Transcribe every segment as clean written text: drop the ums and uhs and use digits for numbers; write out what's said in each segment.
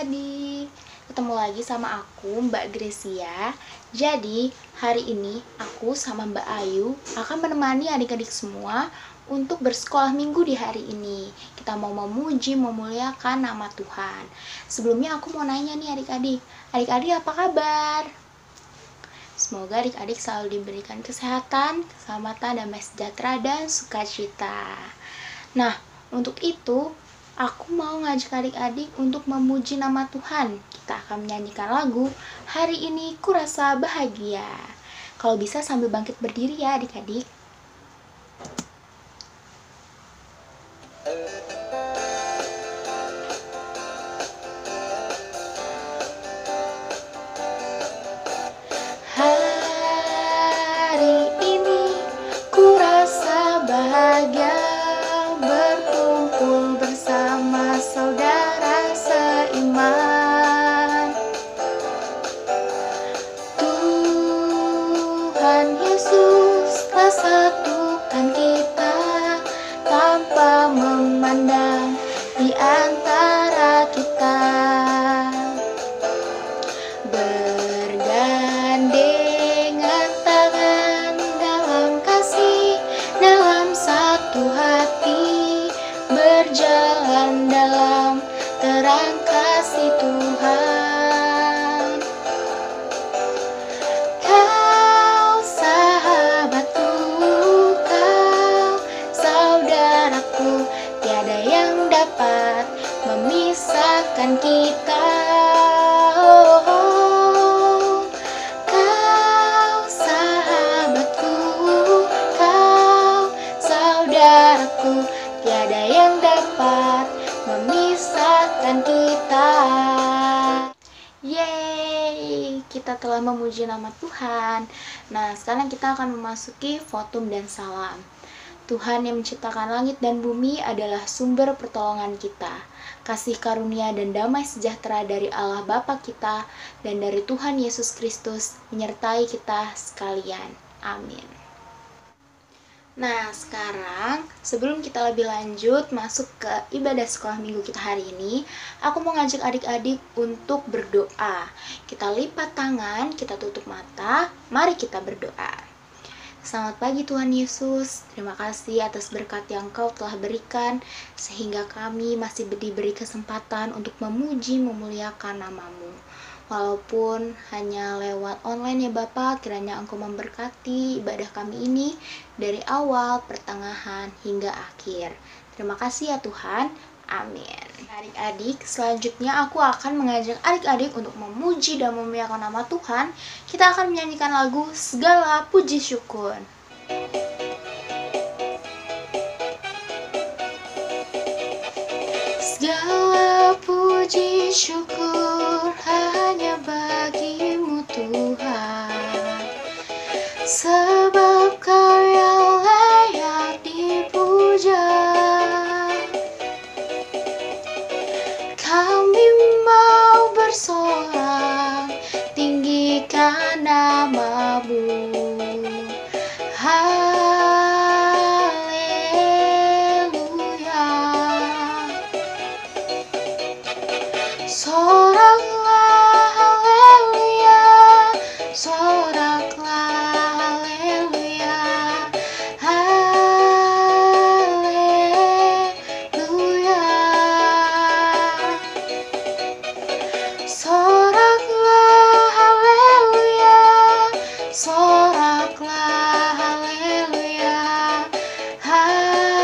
adik-adik, ketemu lagi sama aku Mbak Gresia. Jadi hari ini aku sama Mbak Ayu akan menemani adik-adik semua untuk bersekolah minggu di hari ini. Kita mau memuji, memuliakan nama Tuhan. Sebelumnya aku mau nanya nih adik-adik, apa kabar? Semoga adik-adik selalu diberikan kesehatan, keselamatan, damai sejahtera, dan sukacita. Nah, untuk itu aku mau ngajak adik-adik untuk memuji nama Tuhan. Kita akan menyanyikan lagu Hari Ini Kurasa Bahagia. Kalau bisa sambil bangkit berdiri ya adik-adik. Hari ini kurasa bahagia berkumpul bersama saudara seiman. Tuhan Yesus telah satukan kita tanpa memandang di antara kita. Bergandengan tangan dalam kasih, dalam satu hati, berjalan dalam terang kasih Tuhan. Kau sahabatku, kau saudaraku, tiada yang dapat memisahkan kita. Kau sahabatku, kau saudaraku, tiada yang dapat memisahkan kita. Yeay, kita telah memuji nama Tuhan. Nah, sekarang kita akan memasuki votum dan salam. Tuhan yang menciptakan langit dan bumi adalah sumber pertolongan kita. Kasih karunia dan damai sejahtera dari Allah Bapa kita dan dari Tuhan Yesus Kristus menyertai kita sekalian. Amin. Nah, sekarang sebelum kita lebih lanjut masuk ke ibadah sekolah minggu kita hari ini, aku mau ngajak adik-adik untuk berdoa. Kita lipat tangan, kita tutup mata, mari kita berdoa. Selamat pagi Tuhan Yesus, terima kasih atas berkat yang Kau telah berikan sehingga kami masih diberi kesempatan untuk memuji, memuliakan nama-Mu. Walaupun hanya lewat online ya Bapa, kiranya Engkau memberkati ibadah kami ini dari awal, pertengahan, hingga akhir. Terima kasih ya Tuhan. Amin. Adik-adik, selanjutnya aku akan mengajak adik-adik untuk memuji dan memuliakan nama Tuhan. Kita akan menyanyikan lagu Segala Puji Syukur. Segala puji syukur hanya bagi-Mu Tuhan, sebab Kau yang layak dipuja. Kami mau bersorak, tinggikan nama-Mu. Haleluya. Soraklah haleluya, soraklah haleluya, haleluya. Soraklah haleluya, soraklah haleluya, haleluya.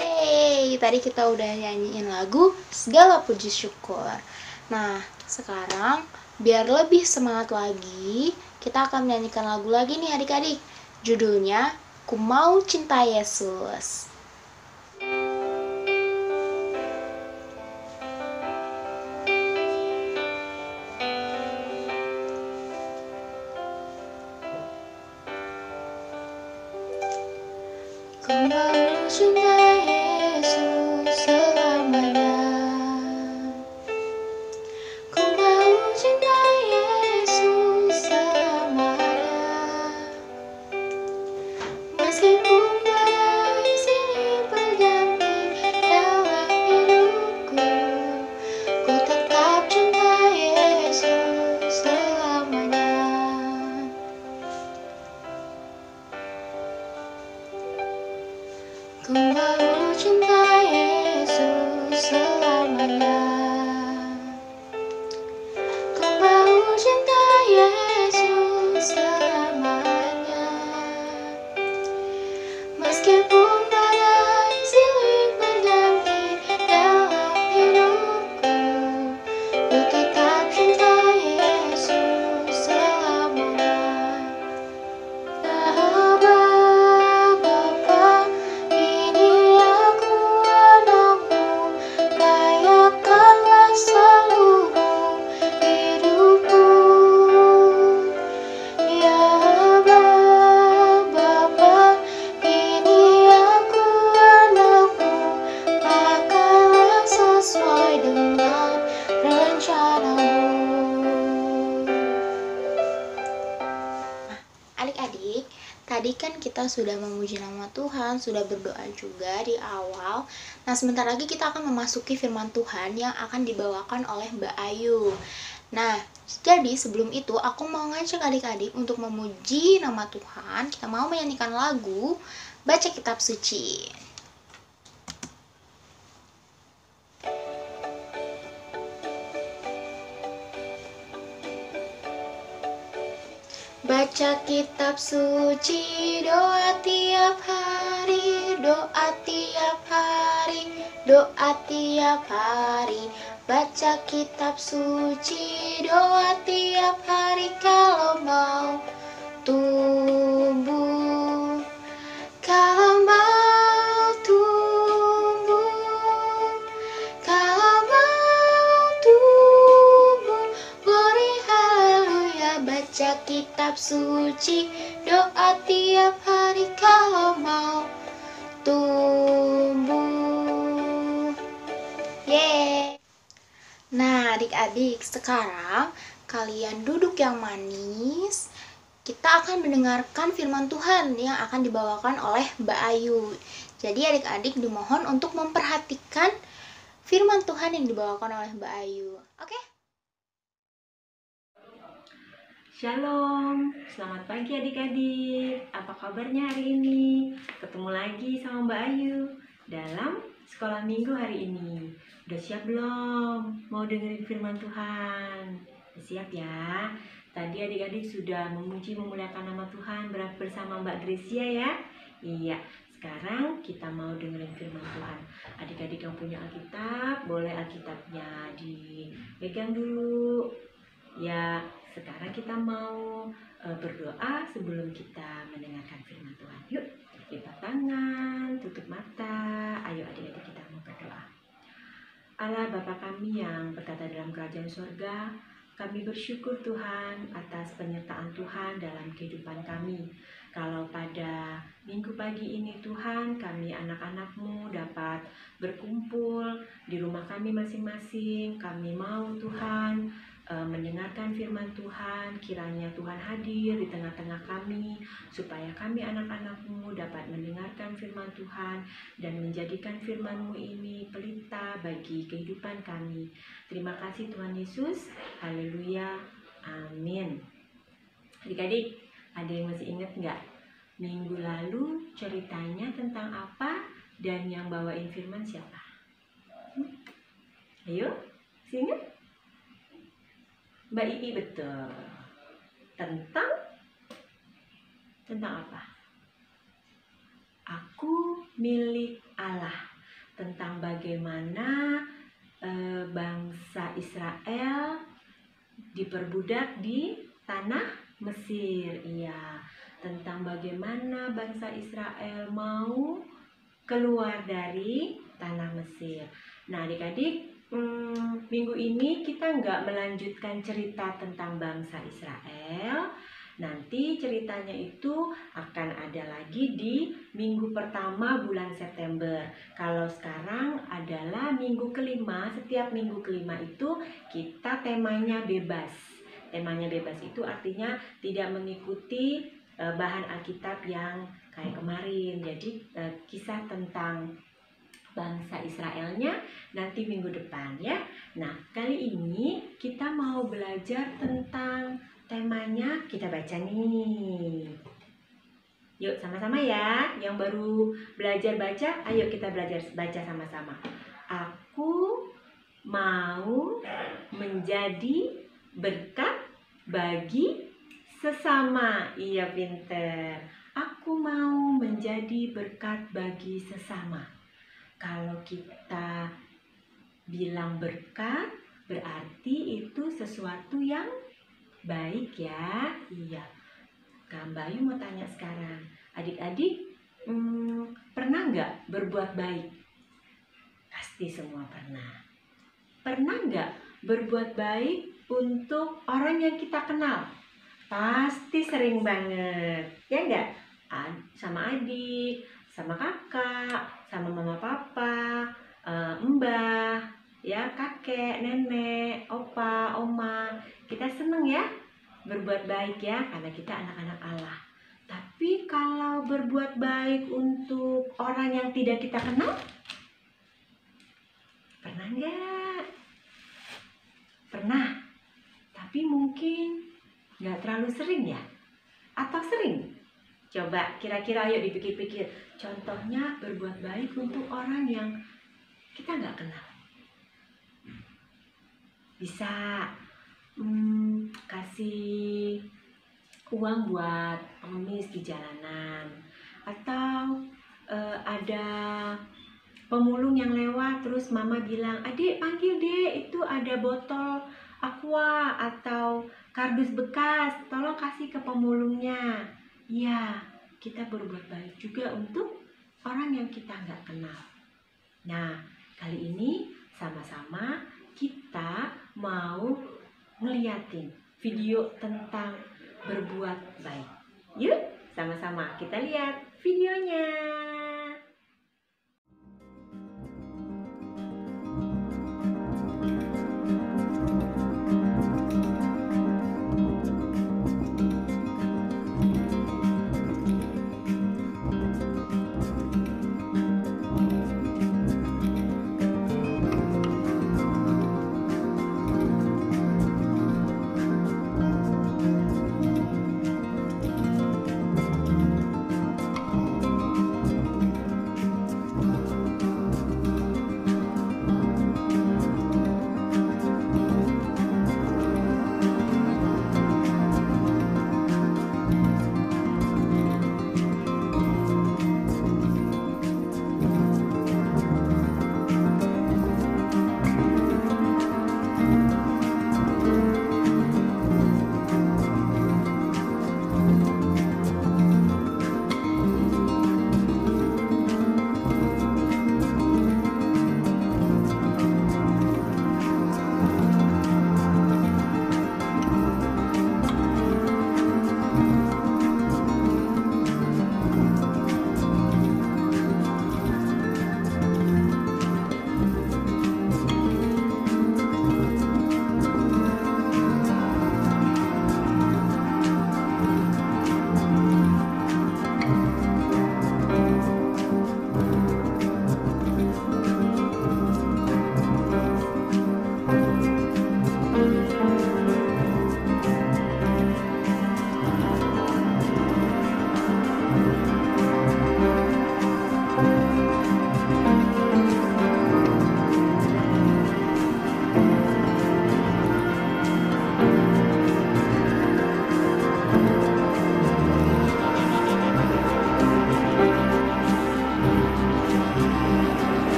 Hey, tadi kita udah nyanyiin lagu Segala Puji Syukur. Nah, sekarang biar lebih semangat lagi, kita akan menyanyikan lagu lagi nih adik-adik. Judulnya Ku Mau Cinta Yesus. Ku mau cinta Yesus selamanya. Ku mau cinta Yesus selamanya. Meskipun badai tadi kan kita sudah memuji nama Tuhan, sudah berdoa juga di awal. Nah, sebentar lagi kita akan memasuki firman Tuhan yang akan dibawakan oleh Mbak Ayu. Nah, jadi sebelum itu aku mau ngajak adik-adik untuk memuji nama Tuhan. Kita mau menyanyikan lagu Baca Kitab Suci. Baca kitab suci, doa tiap hari, doa tiap hari, doa tiap hari. Baca kitab suci, doa tiap hari kalau mau tumbuh. Kalau mau tumbuh, kalau mau tumbuh, glory haleluya. Baca kitab suci, doa tiap hari kalau mau tumbuh. Yeay. Nah, adik-adik, sekarang kalian duduk yang manis. Kita akan mendengarkan firman Tuhan yang akan dibawakan oleh Mbak Ayu. Jadi adik-adik dimohon untuk memperhatikan firman Tuhan yang dibawakan oleh Mbak Ayu. Oke? Shalom, selamat pagi adik-adik. Apa kabarnya hari ini? Ketemu lagi sama Mbak Ayu dalam sekolah minggu hari ini. Udah siap belum? Mau dengerin firman Tuhan? Udah siap ya? Tadi adik-adik sudah memuji memuliakan nama Tuhan bersama Mbak Gracia ya? Iya, sekarang kita mau dengerin firman Tuhan. Adik-adik yang punya Alkitab, boleh Alkitabnya dipegang dulu. Ya, sekarang kita mau berdoa sebelum kita mendengarkan firman Tuhan. Yuk, lipat tangan, tutup mata. Ayo adik-adik kita mau berdoa. Allah Bapa kami yang berkata dalam kerajaan surga, kami bersyukur Tuhan atas penyertaan Tuhan dalam kehidupan kami. Kalau pada minggu pagi ini Tuhan, kami anak-anak-Mu dapat berkumpul di rumah kami masing-masing. Kami mau Tuhan mendengarkan firman Tuhan, kiranya Tuhan hadir di tengah-tengah kami, supaya kami anak-anak-Mu dapat mendengarkan firman Tuhan dan menjadikan firman-Mu ini pelita bagi kehidupan kami. Terima kasih Tuhan Yesus, haleluya, amin. Adik-adik, ada yang masih ingat nggak? Minggu lalu ceritanya tentang apa dan yang bawain firman siapa? Ayo, masih ingat? Mbak Ii, betul. Tentang apa? Aku milik Allah. Tentang bagaimana bangsa Israel diperbudak di tanah Mesir. Iya, tentang bagaimana bangsa Israel mau keluar dari tanah Mesir. Nah, adik-adik, minggu ini kita nggak melanjutkan cerita tentang bangsa Israel. Nanti ceritanya itu akan ada lagi di minggu pertama bulan September. Kalau sekarang adalah minggu kelima, setiap minggu kelima itu kita temanya bebas. Temanya bebas itu artinya tidak mengikuti bahan Alkitab yang kayak kemarin. Jadi kisah tentang bangsa Israelnya nanti minggu depan ya. Nah, kali ini kita mau belajar tentang temanya, kita baca nih. Yuk sama-sama ya. Yang baru belajar baca, ayo kita belajar baca sama-sama. Aku mau menjadi berkat bagi sesama. Iya, pinter. Aku mau menjadi berkat bagi sesama. Kalau kita bilang berkat, berarti itu sesuatu yang baik ya. Iya. Kak Mbak Ayu mau tanya sekarang, adik-adik pernah nggak berbuat baik? Pasti semua pernah. Pernah nggak berbuat baik untuk orang yang kita kenal? Pasti sering banget, ya nggak? Sama adik, sama kakak, sama mama papa, mbah, ya kakek, nenek, opa, oma. Kita seneng ya berbuat baik ya, karena kita anak-anak Allah. Tapi Tapi kalau berbuat baik untuk orang yang tidak kita kenal, pernah nggak? Pernah, tapi mungkin nggak terlalu sering ya? Atau sering? Coba kira-kira ayo dipikir-pikir. Contohnya berbuat baik untuk orang yang kita nggak kenal. Bisa kasih uang buat pengemis di jalanan, atau ada pemulung yang lewat terus mama bilang, adik panggil deh, itu ada botol aqua atau kardus bekas, tolong kasih ke pemulungnya. Ya, kita berbuat baik juga untuk orang yang kita nggak kenal. Nah, kali ini sama-sama kita mau ngeliatin video tentang berbuat baik. Yuk, sama-sama kita lihat videonya.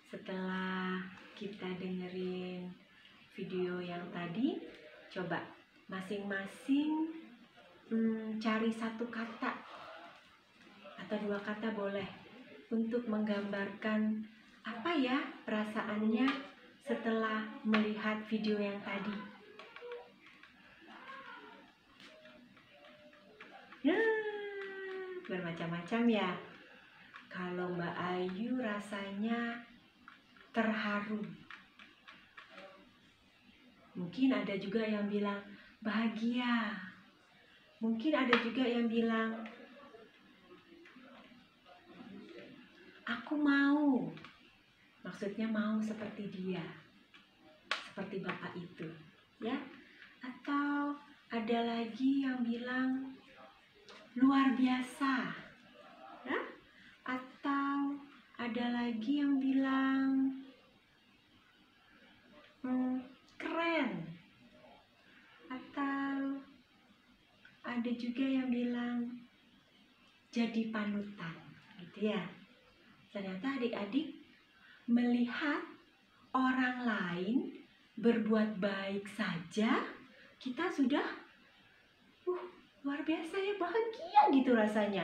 Setelah kita dengerin video yang tadi, coba masing-masing cari satu kata atau dua kata boleh untuk menggambarkan apa ya perasaannya setelah melihat video yang tadi. Bermacam-macam ya. Kalau Mbak Ayu rasanya terharu. Mungkin ada juga yang bilang bahagia. Mungkin ada juga yang bilang aku mau. Maksudnya mau seperti dia. Seperti Bapak itu, ya. Atau ada lagi yang bilang luar biasa. Ya? Atau ada ada lagi yang bilang keren, atau ada juga yang bilang jadi panutan, gitu ya. Ternyata adik-adik melihat orang lain berbuat baik saja, kita sudah luar biasa ya, bahagia gitu rasanya.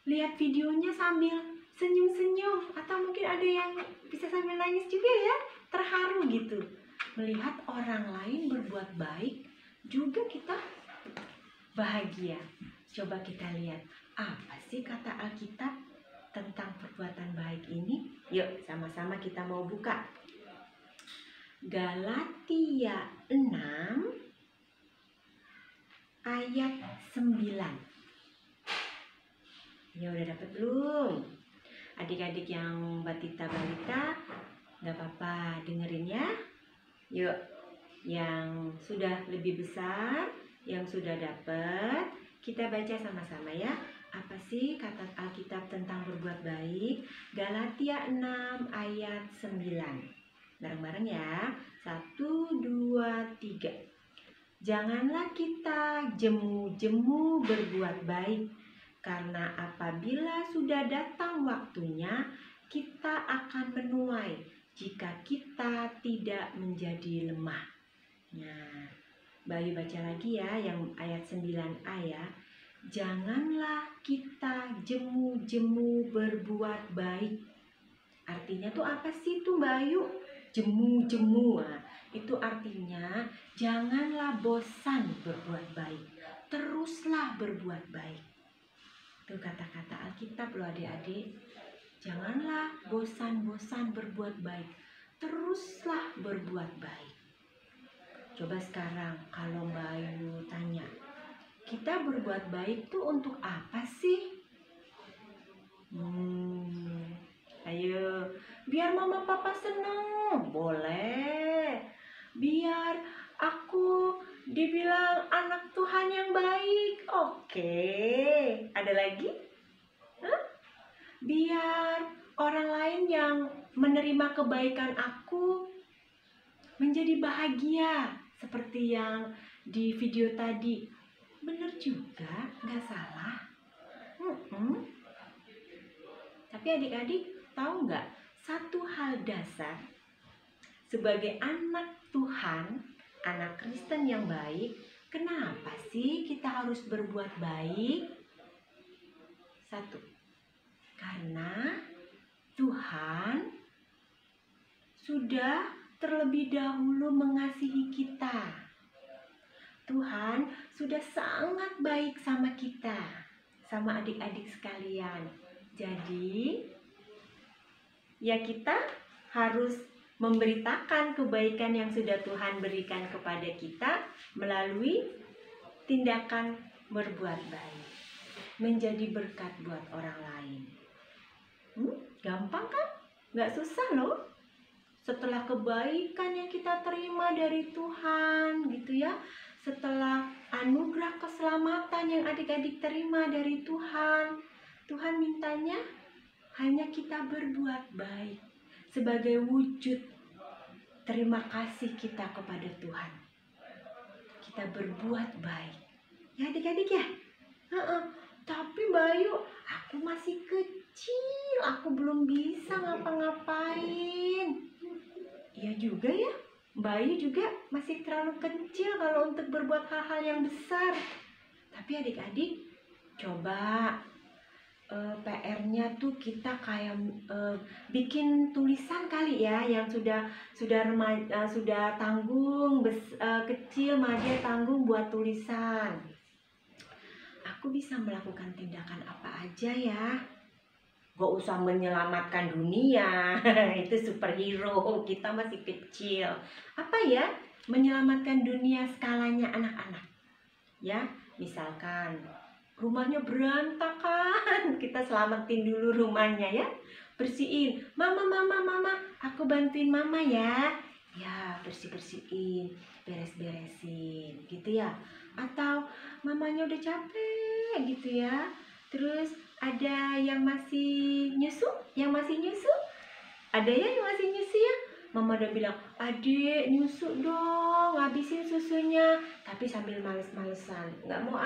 Lihat videonya sambil senyum-senyum, atau mungkin ada yang bisa sambil nangis juga ya, terharu gitu. Melihat orang lain berbuat baik juga kita bahagia. Coba kita lihat, apa sih kata Alkitab tentang perbuatan baik ini? Yuk sama-sama kita mau buka Galatia 6 ayat 9. Ya udah dapat belum? Adik-adik yang batita balita, gak apa-apa, dengerin ya. Yuk, yang sudah lebih besar, yang sudah dapat, kita baca sama-sama ya. Apa sih kata Alkitab tentang berbuat baik? Galatia 6 ayat 9. Bareng-bareng ya. 1, 2, 3. Janganlah kita jemu-jemu berbuat baik, karena apabila sudah datang waktunya, kita akan menuai jika kita tidak menjadi lemah. Nah, Bayu baca lagi ya yang ayat 9a ya. Janganlah kita jemu-jemu berbuat baik. Artinya tuh apa sih tuh Bayu? Jemu-jemu. Nah, itu artinya janganlah bosan berbuat baik. Teruslah berbuat baik. Itu kata-kata Alkitab loh adik-adik. Janganlah bosan-bosan berbuat baik. Teruslah berbuat baik. Coba sekarang kalau Mbak Ayu tanya, kita berbuat baik tuh untuk apa sih? Ayo, biar mama papa seneng, boleh. Biar aku dibilang anak Tuhan yang baik, oke. Ada lagi? Biar orang lain yang menerima kebaikan aku menjadi bahagia, seperti yang di video tadi. Bener juga, nggak salah. Tapi adik-adik tahu nggak, satu hal dasar sebagai anak Tuhan, anak Kristen yang baik, kenapa sih kita harus berbuat baik? Satu, karena Tuhan sudah terlebih dahulu mengasihi kita. Tuhan sudah sangat baik sama kita, sama adik-adik sekalian. Jadi, ya kita harus memberitakan kebaikan yang sudah Tuhan berikan kepada kita melalui tindakan berbuat baik, menjadi berkat buat orang lain. Gampang kan? Nggak susah loh. Setelah kebaikan yang kita terima dari Tuhan, gitu ya, setelah anugerah keselamatan yang adik-adik terima dari Tuhan, Tuhan mintanya hanya kita berbuat baik sebagai wujud terima kasih kita kepada Tuhan. Kita berbuat baik. Ya adik-adik ya? Tapi Bayu, aku masih kecil, aku belum bisa ngapa-ngapain. Iya juga ya, Bayu juga masih terlalu kecil kalau untuk berbuat hal-hal yang besar. Tapi adik-adik, coba PR-nya tuh kita kayak bikin tulisan kali ya, yang sudah tanggung, kecil, madia, tanggung buat tulisan. Aku bisa melakukan tindakan apa aja ya? Gak usah menyelamatkan dunia, itu superhero, kita masih kecil. Apa ya? Menyelamatkan dunia skalanya anak-anak. Ya, misalkan rumahnya berantakan, kita selamatin dulu rumahnya ya. Bersihin, mama, aku bantuin mama ya. Ya, bersihin, beres-beresin gitu ya. Atau mamanya udah capek gitu ya, Terus ada yang masih nyusu? Yang masih nyusu? Ada ya yang masih nyusu ya? Mama udah bilang, adik nyusu dong, habisin susunya. Tapi sambil males-malesan, nggak mau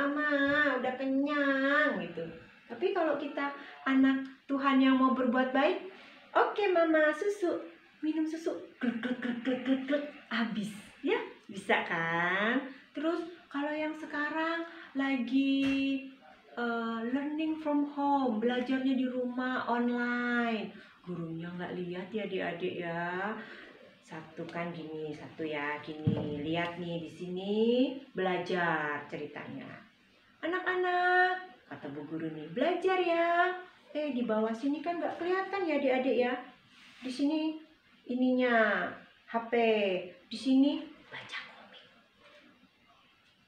udah kenyang gitu. Tapi kalau kita anak Tuhan yang mau berbuat baik, oke mama susu, minum susu, gluk, habis. Ya, bisa kan? Terus kalau yang sekarang lagi learning from home, belajarnya di rumah online, gurunya nggak lihat ya adik-adik ya. Satu kan gini, satu ya gini. Lihat nih di sini belajar ceritanya. Anak-anak, kata bu guru nih, belajar ya. Di bawah sini kan nggak kelihatan ya adik-adik ya. Di sini ininya HP, di sini baca komik.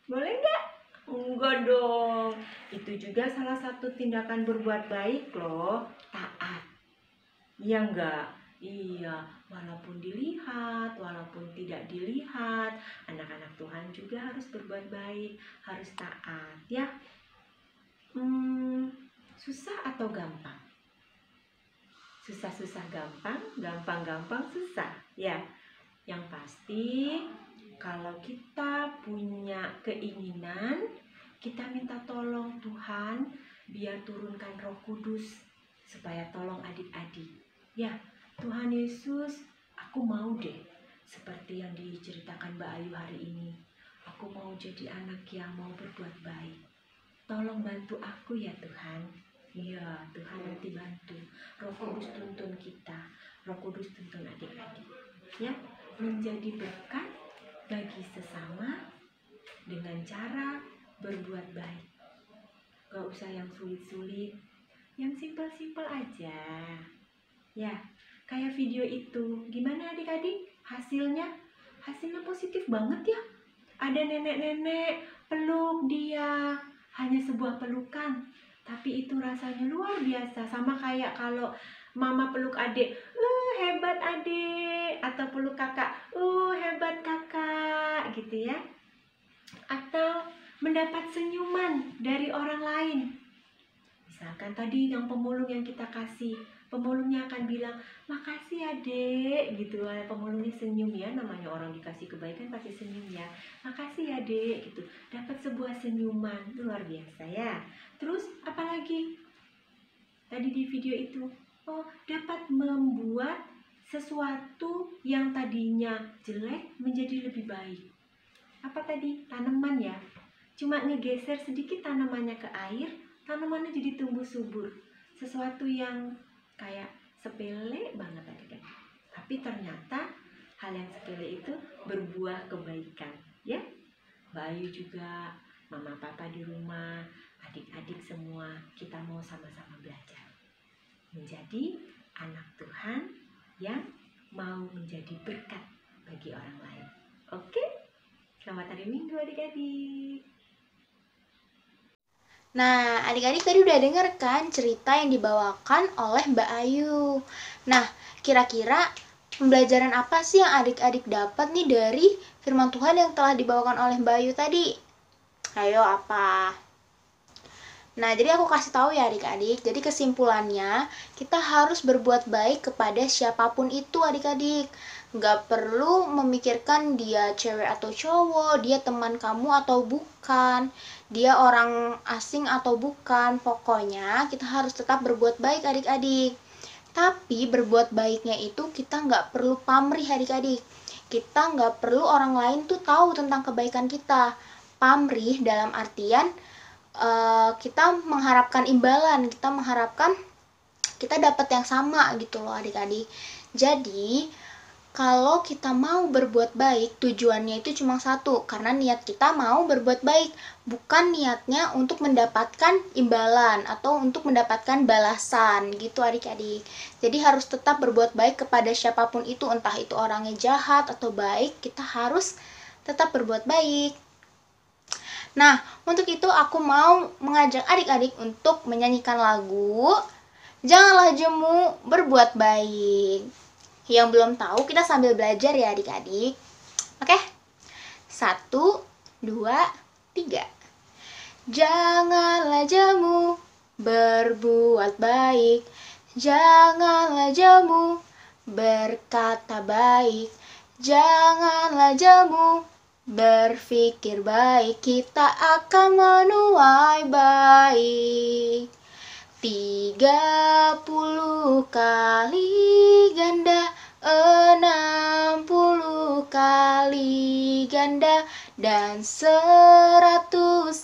Boleh nggak? Enggak dong. Itu juga salah satu tindakan berbuat baik loh, taat. Iya enggak? Iya, walaupun dilihat, walaupun tidak dilihat, anak-anak Tuhan juga harus berbuat baik, harus taat ya. Susah atau gampang? Susah-susah gampang, gampang-gampang susah ya. Yang pasti kalau kita punya keinginan, kita minta tolong Tuhan biar turunkan Roh Kudus supaya tolong adik-adik. Ya, Tuhan Yesus, aku mau deh seperti yang diceritakan Mbak Ayu hari ini. Aku mau jadi anak yang mau berbuat baik. Tolong bantu aku ya Tuhan. Iya, Tuhan nanti bantu. Roh Kudus tuntun kita. Roh Kudus tuntun adik-adik. Ya, menjadi berkat bagi sesama dengan cara berbuat baik. Gak usah yang sulit-sulit, yang simpel-simpel aja. Ya, kayak video itu. Gimana adik-adik? Hasilnya positif banget ya. Ada nenek-nenek peluk dia. Hanya sebuah pelukan, tapi itu rasanya luar biasa. Sama kayak kalau mama peluk adik, hebat adik. Atau peluk kakak, hebat kakak, gitu ya. Atau mendapat senyuman dari orang lain. Misalkan tadi yang pemulung yang kita kasih, pemulungnya akan bilang, makasih adek, gitu. Pemulungnya senyum ya, namanya orang dikasih kebaikan pasti senyum ya. Makasih ya dek, gitu. Dapat sebuah senyuman, luar biasa ya. Terus apalagi? Tadi di video itu, dapat membuat sesuatu yang tadinya jelek menjadi lebih baik. Apa tadi? Tanaman ya. Cuma ngegeser sedikit tanamannya ke air, tanamannya jadi tumbuh subur. Sesuatu yang kayak sepele banget tadi kan. Tapi ternyata hal yang sepele itu berbuah kebaikan, ya. Mbak Ayu juga, mama papa di rumah, adik-adik semua, kita mau sama-sama belajar menjadi anak Tuhan yang mau menjadi berkat bagi orang lain. Oke? Selamat hari Minggu adik-adik. Nah, adik-adik tadi udah denger kan cerita yang dibawakan oleh Mbak Ayu. Nah, kira-kira pembelajaran apa sih yang adik-adik dapat nih dari firman Tuhan yang telah dibawakan oleh Mbak Ayu tadi? Ayo, apa? Nah, jadi aku kasih tahu ya adik-adik. Jadi kesimpulannya, kita harus berbuat baik kepada siapapun itu adik-adik. Nggak perlu memikirkan dia cewek atau cowok, dia teman kamu atau bukan, dia orang asing atau bukan. Pokoknya kita harus tetap berbuat baik adik-adik. Tapi berbuat baiknya itu kita nggak perlu pamrih adik-adik. Kita nggak perlu orang lain tuh tahu tentang kebaikan kita. Pamrih dalam artian kita mengharapkan imbalan, kita mengharapkan kita dapat yang sama gitu loh adik-adik. Jadi kalau kita mau berbuat baik, tujuannya itu cuma satu, karena niat kita mau berbuat baik, bukan niatnya untuk mendapatkan imbalan atau untuk mendapatkan balasan gitu adik-adik. Jadi harus tetap berbuat baik kepada siapapun itu, entah itu orangnya jahat atau baik, kita harus tetap berbuat baik. Nah, untuk itu aku mau mengajak adik-adik untuk menyanyikan lagu Janganlah Jemu Berbuat Baik. Yang belum tahu, kita sambil belajar ya adik-adik. Oke? 1, 2, 3. Janganlah jemu berbuat baik. Janganlah jemu berkata baik. Janganlah jemu berpikir baik. Kita akan menuai baik. 30 kali ganda, 60 kali ganda, dan 100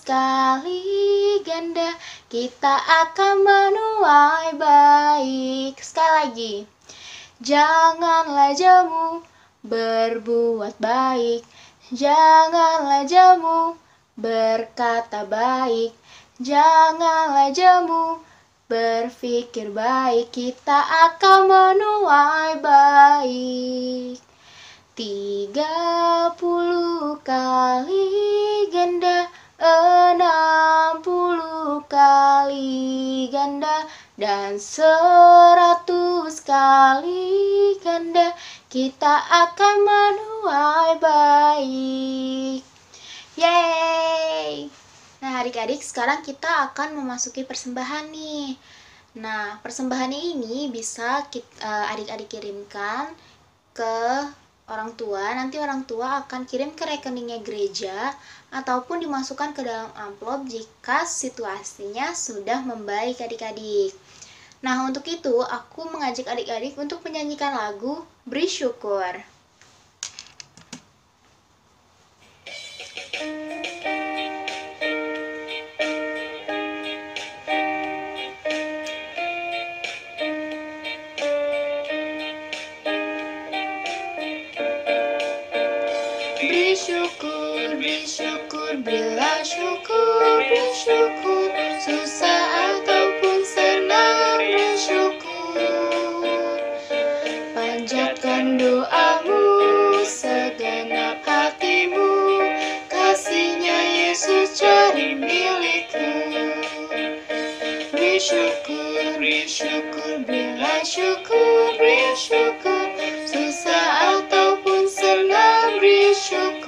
kali ganda. Kita akan menuai baik. Sekali lagi. Janganlah jemu berbuat baik. Janganlah jemu berkata baik. Janganlah jemu berpikir baik. Kita akan menuai baik. 30 kali ganda, 60 kali ganda, dan 100 kali ganda. Kita akan menuai baik. Yeay! Nah, adik-adik, sekarang kita akan memasuki persembahan nih. Nah, persembahan ini bisa adik-adik kirimkan ke orang tua. Nanti orang tua akan kirim ke rekeningnya gereja ataupun dimasukkan ke dalam amplop jika situasinya sudah membaik, adik-adik. Nah, untuk itu aku mengajak adik-adik untuk menyanyikan lagu Beri Syukur. Beri syukur, berilah syukur, beri syukur, susah ataupun senang, beri syukur. Panjatkan doamu, segenap hatimu, kasihnya Yesus jadi milikmu. Beri syukur, berilah syukur, beri syukur, susah ataupun senang, beri syukur.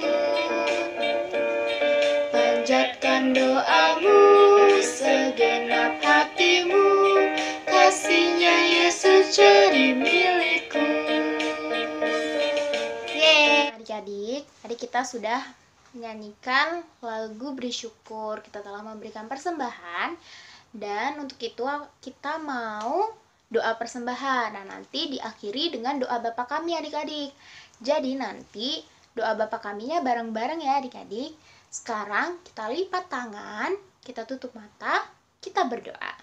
Panjatkan doamu, segenap hatimu, kasihnya Yesus jadi milikku. Yeay! Adik-adik, tadi kita sudah menyanyikan lagu Beri Syukur. Kita telah memberikan persembahan, dan untuk itu kita mau doa persembahan. Nah, nanti diakhiri dengan doa Bapa Kami, adik-adik. Jadi nanti doa Bapa Kaminya bareng-bareng ya, adik-adik. Sekarang kita lipat tangan, kita tutup mata, kita berdoa.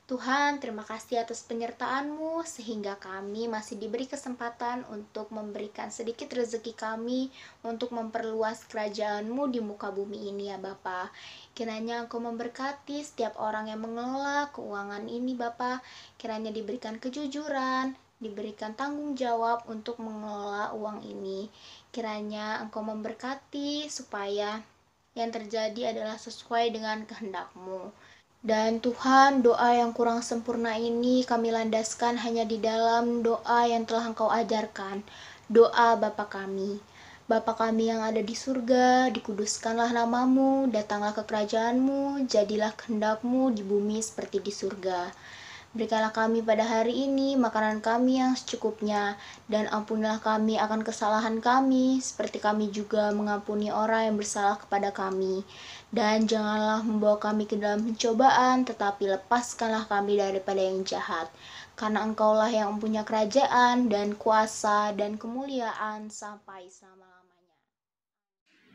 Tuhan, terima kasih atas penyertaan-Mu sehingga kami masih diberi kesempatan untuk memberikan sedikit rezeki kami untuk memperluas kerajaan-Mu di muka bumi ini ya Bapa. Kiranya Engkau memberkati setiap orang yang mengelola keuangan ini Bapa. Kiranya diberikan kejujuran, diberikan tanggung jawab untuk mengelola uang ini. Kiranya Engkau memberkati supaya yang terjadi adalah sesuai dengan kehendak-Mu. Dan Tuhan, doa yang kurang sempurna ini kami landaskan hanya di dalam doa yang telah Engkau ajarkan. Doa Bapa kami. Bapa kami yang ada di surga, dikuduskanlah namamu, datanglah ke kerajaan-Mu, jadilah kehendak-Mu di bumi seperti di surga. Berikanlah kami pada hari ini makanan kami yang secukupnya, dan ampunilah kami akan kesalahan kami, seperti kami juga mengampuni orang yang bersalah kepada kami. Dan janganlah membawa kami ke dalam pencobaan, tetapi lepaskanlah kami daripada yang jahat. Karena Engkaulah yang mempunyai kerajaan, dan kuasa, dan kemuliaan sampai selama-lamanya.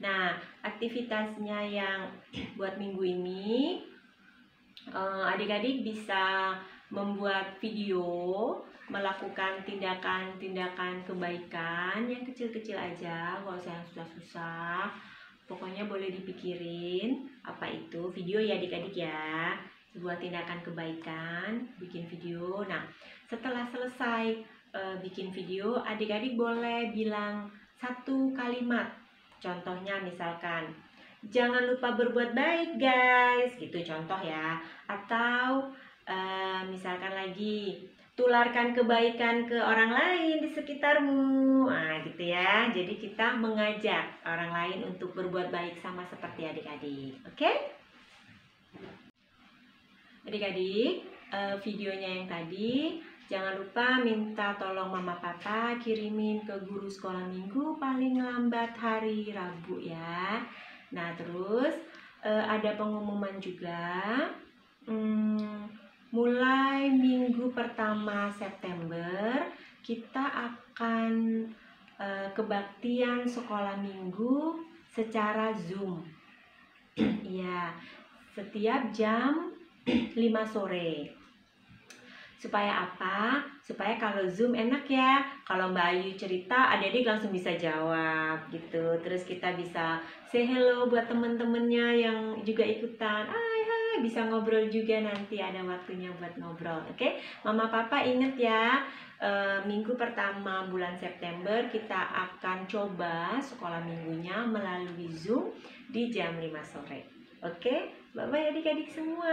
Nah, aktivitasnya yang buat minggu ini, adik-adik bisa membuat video, melakukan tindakan-tindakan kebaikan yang kecil-kecil aja, nggak usah yang susah-susah. Pokoknya boleh dipikirin apa itu video ya adik-adik ya. Sebuah tindakan kebaikan, bikin video. Nah, setelah selesai bikin video, adik-adik boleh bilang satu kalimat. Contohnya misalkan, jangan lupa berbuat baik guys, gitu contoh ya. Atau misalkan lagi, tularkan kebaikan ke orang lain di sekitarmu. Nah, gitu ya. Jadi kita mengajak orang lain untuk berbuat baik sama seperti adik-adik. Oke? Adik-adik, videonya yang tadi jangan lupa minta tolong mama papa kirimin ke guru sekolah minggu paling lambat hari Rabu ya. Nah terus ada pengumuman juga, mulai minggu pertama September kita akan kebaktian sekolah minggu secara Zoom. Iya, setiap jam 5 sore. Supaya apa? Supaya kalau Zoom enak ya. Kalau Mbak Ayu cerita, adik-adik langsung bisa jawab gitu. Terus kita bisa say hello buat temen-temennya yang juga ikutan. Hai, bisa ngobrol juga nanti, ada waktunya buat ngobrol. Oke? Mama Papa inget ya, minggu pertama bulan September kita akan coba sekolah minggunya melalui Zoom di jam 5 sore. Oke? Bye-bye adik-adik semua.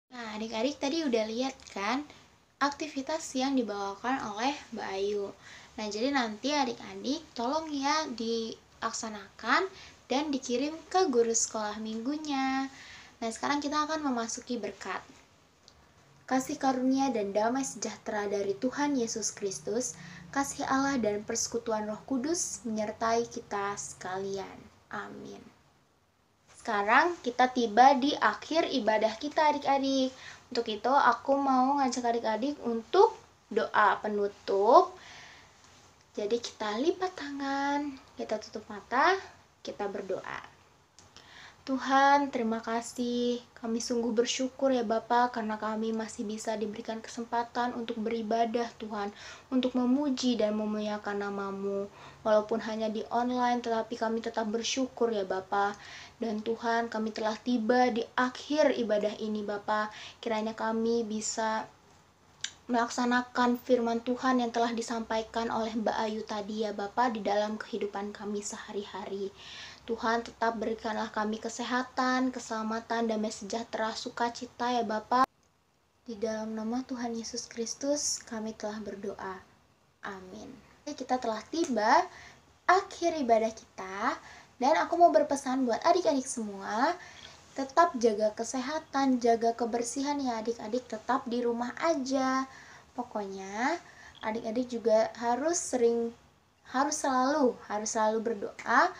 Nah, adik-adik tadi udah lihat kan aktivitas yang dibawakan oleh Mbak Ayu. Nah, jadi nanti adik-adik tolong ya dilaksanakan dan dikirim ke guru sekolah minggunya. Nah, sekarang kita akan memasuki berkat. Kasih karunia dan damai sejahtera dari Tuhan Yesus Kristus, kasih Allah dan persekutuan Roh Kudus menyertai kita sekalian. Amin. Sekarang kita tiba di akhir ibadah kita adik-adik. Untuk itu aku mau ngajak adik-adik untuk doa penutup. Jadi kita lipat tangan, kita tutup mata, kita berdoa. Tuhan, terima kasih. Kami sungguh bersyukur ya Bapa karena kami masih bisa diberikan kesempatan untuk beribadah Tuhan, untuk memuji dan memuliakan nama-Mu. Walaupun hanya di online, tetapi kami tetap bersyukur ya Bapa. Dan Tuhan, kami telah tiba di akhir ibadah ini Bapa. Kiranya kami bisa melaksanakan firman Tuhan yang telah disampaikan oleh Mbak Ayu tadi ya Bapa di dalam kehidupan kami sehari-hari. Tuhan, tetap berikanlah kami kesehatan, keselamatan, damai sejahtera, sukacita ya Bapa. Di dalam nama Tuhan Yesus Kristus kami telah berdoa. Amin. Kita telah tiba akhir ibadah kita dan aku mau berpesan buat adik-adik semua, tetap jaga kesehatan, jaga kebersihan ya adik-adik, tetap di rumah aja. Pokoknya adik-adik juga harus selalu berdoa,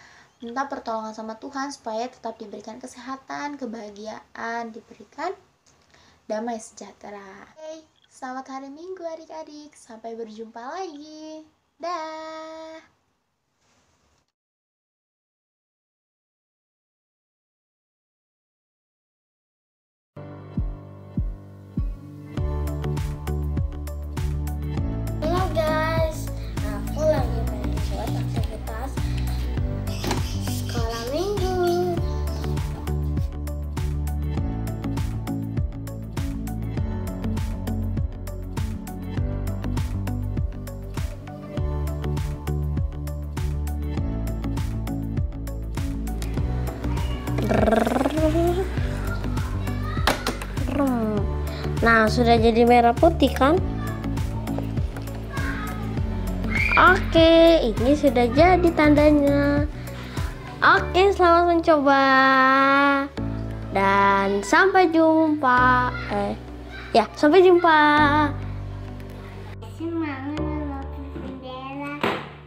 minta pertolongan sama Tuhan supaya tetap diberikan kesehatan, kebahagiaan, diberikan damai sejahtera. Oke, selamat hari Minggu adik-adik. Sampai berjumpa lagi. Dah. Halo guys, aku lagi pengen buat aktivitas sekolah minggu. Nah, sudah jadi merah putih kan? Oke, ini sudah jadi tandanya. Oke, selamat mencoba. Dan sampai jumpa. Sampai jumpa. Semangat melukis bendera.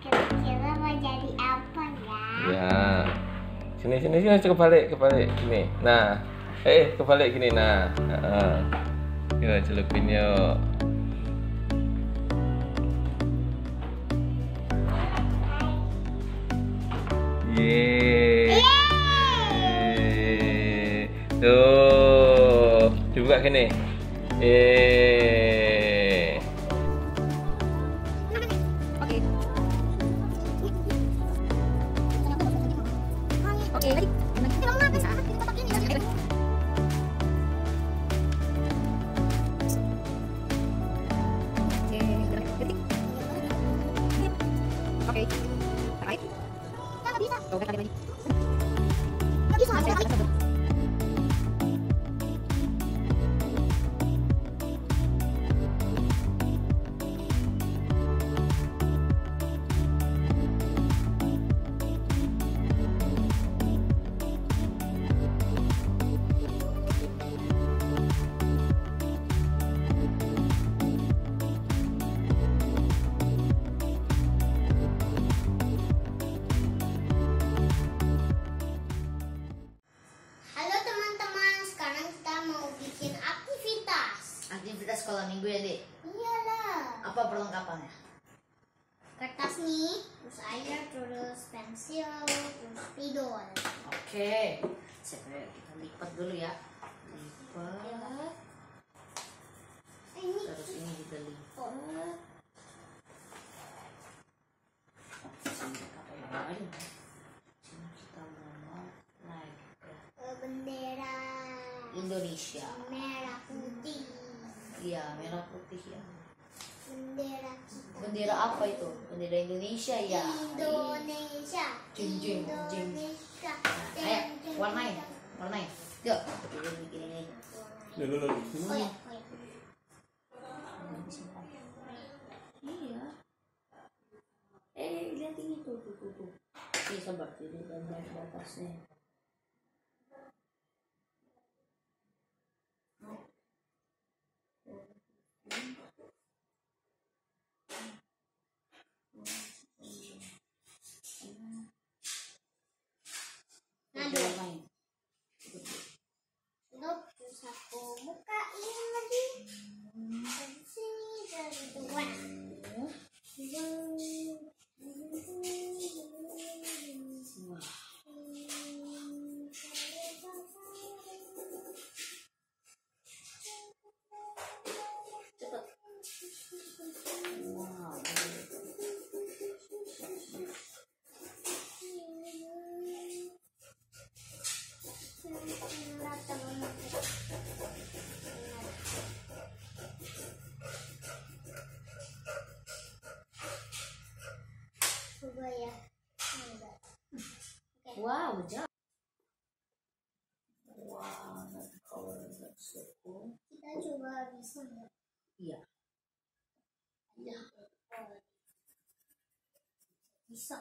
Kira-kira mau jadi apa ya? Ya. Sini kebalik gini. Nah, kebalik gini. Nah, yuk celupin yuk. Yeay. Tuh, juga gini. sekolah minggu ya, Dek? Iyalah. Apa perlengkapannya? Kertas nih, terus air, terus pensil, terus spidol. Oke. Coba kita lipat dulu ya. Lipat. Ini Terus ini juga lipat. Sini apa yang lain? Sini kita mau lagi bendera Indonesia. merah putih. Iya, merah putih ya. Bendera kita. Bendera apa itu? Bendera Indonesia ya. Indonesia. Jeng, jeng, jeng. Indonesia. Nah, ayo, warnain. Warnain. Yuk. Ini. Oh ya, oh ya. Iya. Lihat ini tuh. Ini sabar, ini gambar batasnya. Warnain. Terus aku bukain lagi. Dari sini, dari luar. Wah. Cepat. Wow. Coba ya. Enggak. Wow, jauh. Wow, that color that's so cool. Kita coba bisa nggak? Iya. Ya. Bisa.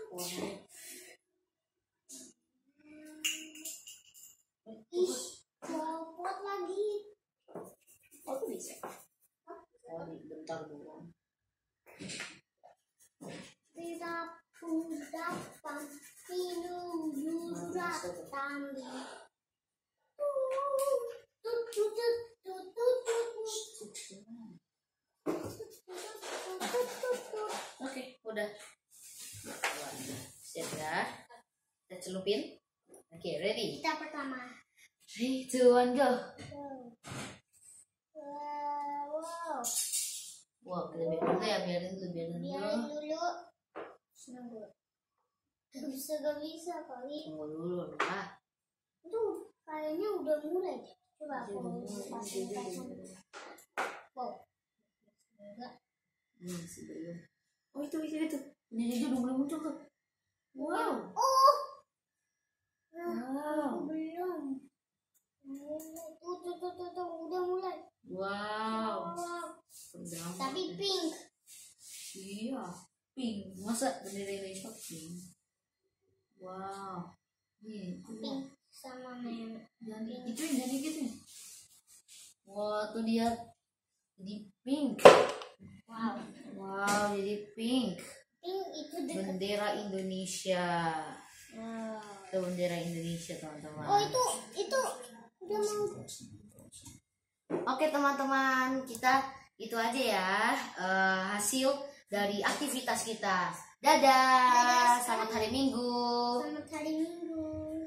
Warnanya. Ih, copot lagi. Oh, itu bisa. Oh, bentar dulu. Tidak dapat tidur tambi. Oke, udah. Siap ya. Kita celupin. Oke, ready. Kita pertama. 3, 2, 1, go. Wow. Wow, kita biarin dulu ya, biarin Biarin dulu. dulu. Nunggu. Gak bisa kali. Tunggu dulu lah. Itu kayaknya udah mulai deh. Coba aku Udah mulai. pasang. Wow. Enggak. Masih belum. Oh, itu. Ini dia udah mulai muncul tuh. Wow. Oh. Wow. Belum. Tuh, udah mulai. Wow. Wow. Udah. Tapi pink. Iya, pink. Masa bendera Indonesia pink? Wow. Nih, Pink sama merah. jangan digituin. Wah, tuh dia jadi pink. Wow. Wow, jadi pink. Pink itu dekat. Bendera Indonesia. Wow. Itu bendera Indonesia, teman-teman. Oh, itu udah mau. Oke, teman-teman, kita itu aja ya hasil dari aktivitas kita. Dadah. Selamat hari Minggu. Selamat hari Minggu.